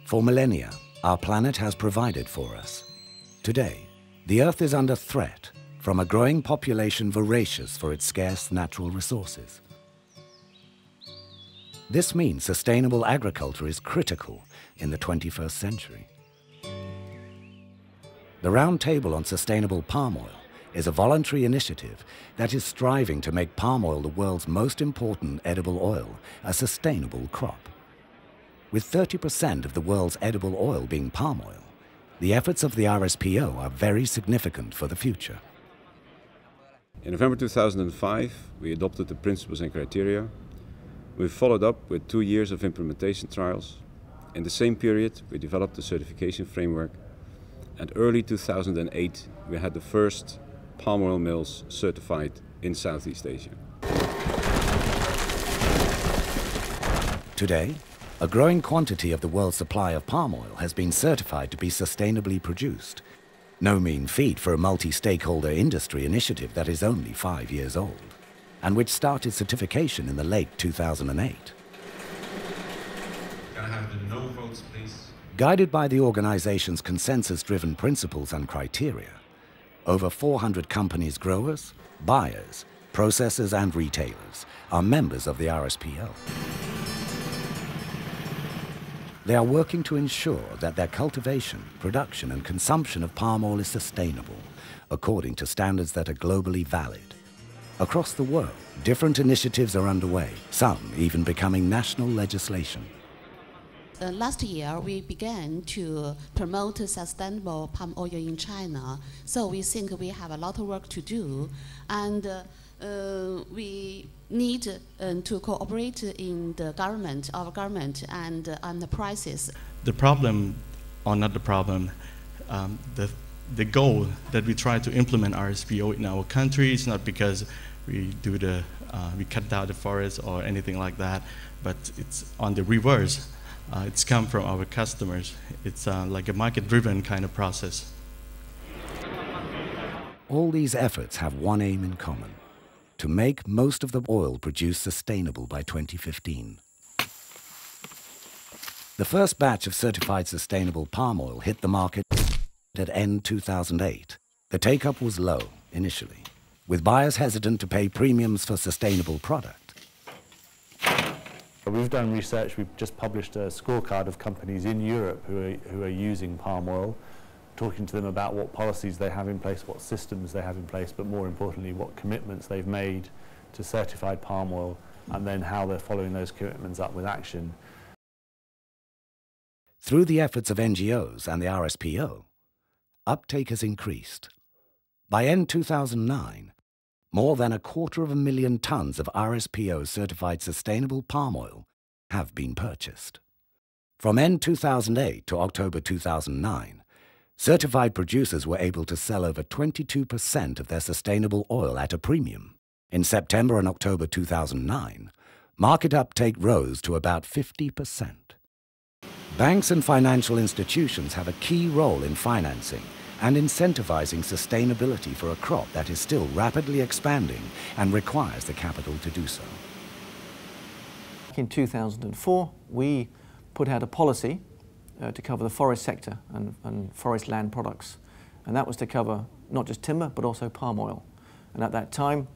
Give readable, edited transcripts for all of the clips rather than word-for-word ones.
For millennia, our planet has provided for us. Today, the Earth is under threat from a growing population voracious for its scarce natural resources. This means sustainable agriculture is critical in the 21st century. The Round Table on Sustainable Palm Oil is a voluntary initiative that is striving to make palm oil the world's most important edible oil, a sustainable crop. With 30% of the world's edible oil being palm oil, the efforts of the RSPO are very significant for the future. In November 2005, we adopted the principles and criteria. We followed up with 2 years of implementation trials. In the same period, we developed the certification framework. And early 2008, we had the first palm oil mills certified in Southeast Asia. Today, a growing quantity of the world's supply of palm oil has been certified to be sustainably produced. No mean feat for a multi-stakeholder industry initiative that is only 5 years old, and which started certification in the late 2008. Can I have the no votes, please? Guided by the organization's consensus-driven principles and criteria, over 400 companies, growers, buyers, processors and retailers are members of the RSPO. They are working to ensure that their cultivation, production and consumption of palm oil is sustainable, according to standards that are globally valid. Across the world, different initiatives are underway, some even becoming national legislation. Last year, we began to promote sustainable palm oil in China. So we think we have a lot of work to do, and we need to cooperate in the government, our government, and on the prices. The problem, or not the problem, the goal that we try to implement RSPO in our country is not because we cut down the forest or anything like that, but it's on the reverse. It's come from our customers. It's like a market-driven kind of process. All these efforts have one aim in common: to make most of the oil produced sustainable by 2015. The first batch of certified sustainable palm oil hit the market at end 2008. The take-up was low initially, with buyers hesitant to pay premiums for sustainable product. We've done research. We've just published a scorecard of companies in Europe who are using palm oil, talking to them about what policies they have in place, what systems they have in place, but more importantly, what commitments they've made to certified palm oil, and then how they're following those commitments up with action. Through the efforts of NGOs and the RSPO, uptake has increased. By end 2009, more than 250,000 tons of RSPO certified sustainable palm oil have been purchased. From end 2008 to October 2009, certified producers were able to sell over 22% of their sustainable oil at a premium. In September and October 2009, market uptake rose to about 50%. Banks and financial institutions have a key role in financing and incentivizing sustainability for a crop that is still rapidly expanding and requires the capital to do so. In 2004, we put out a policy to cover the forest sector and forest land products. And that was to cover not just timber, but also palm oil. And at that time,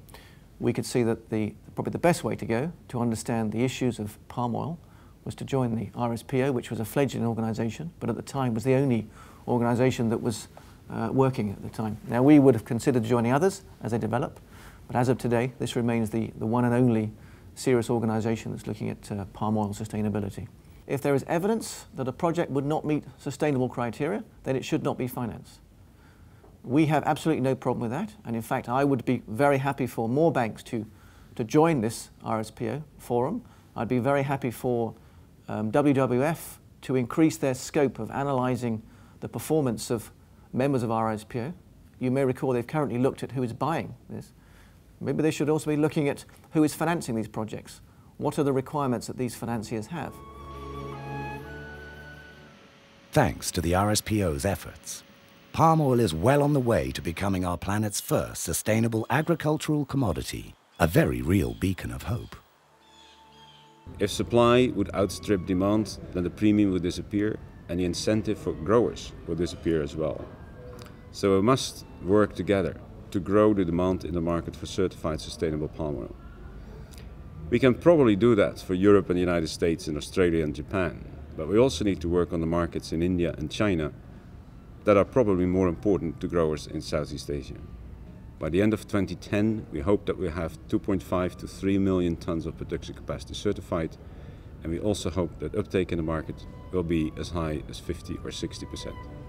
we could see that probably the best way to go to understand the issues of palm oil was to join the RSPO, which was a fledgling organisation, but at the time was the only organisation that was working at the time. Now, we would have considered joining others as they develop, but as of today, this remains the one and only serious organisation that's looking at palm oil sustainability. If there is evidence that a project would not meet sustainable criteria, then it should not be financed. We have absolutely no problem with that, and in fact, I would be very happy for more banks to join this RSPO forum. I'd be very happy for WWF to increase their scope of analysing the performance of members of RSPO. You may recall they've currently looked at who is buying this. Maybe they should also be looking at who is financing these projects. What are the requirements that these financiers have? Thanks to the RSPO's efforts, palm oil is well on the way to becoming our planet's first sustainable agricultural commodity, a very real beacon of hope. If supply would outstrip demand, then the premium would disappear, and the incentive for growers will disappear as well. So we must work together to grow the demand in the market for certified sustainable palm oil. We can probably do that for Europe and the United States and Australia and Japan, but we also need to work on the markets in India and China that are probably more important to growers in Southeast Asia. By the end of 2010, we hope that we have 2.5 to 3 million tons of production capacity certified, and we also hope that uptake in the market will be as high as 50 or 60%.